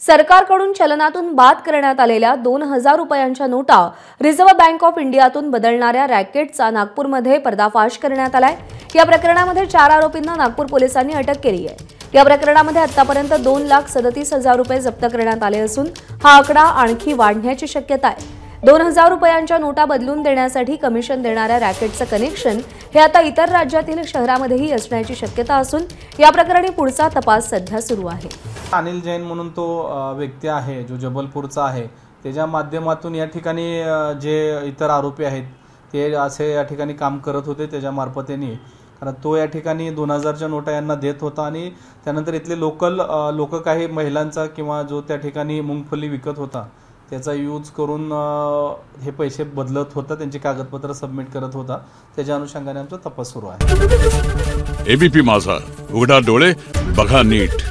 सरकारकडून चलनातून बाद करण्यात आलेल्या 2000 रुपयांच्या नोटा रिझर्व्ह बँक ऑफ इंडियातून बदलणाऱ्या रॅकेटचा नागपूरमध्ये पर्दाफाश करण्यात आलाय। या प्रकरणामध्ये 4 आरोपींना नागपूर पोलिसांनी अटक केली आहे। या प्रकरणामध्ये आतापर्यंत 2,37,000 रुपये जप्त करण्यात आले असून हा आकडा आणखी वाढण्याची शक्यता आहे। 2000 रुपयांच्या नोटा बदलून देण्यासाठी कमिशन देणाऱ्या रॅकेटचं कनेक्शन हे आता इतर राज्यातील शहरांमध्येही असण्याची शक्यता असून या प्रकरणी पुढचा तपास सध्या सुरू आहे। अनिल जैन म्हणून तो व्यक्ती आहे जो जबलपूरचा आहे, त्याच्या माध्यमातून या ठिकाणी जे इतर आरोपी आहेत ते असे या ठिकाणी काम करत होते त्याच्या मार्फतीने, कारण तो या ठिकाणी 2000च्या नोटा यांना देत होता आणि त्यानंतर इथले लोक काही महिलांचा किंवा जो त्या ठिकाणी मुंगफली विकत होता त्याचा यूज करून हे पैसे बदलत होता, त्यांची कागदपत्र सबमिट करत होता। त्याच्या अनुषंगाने आमचा तपास सुरू आहे। एबीपी माझा, उघडा डोळे बघा नीट।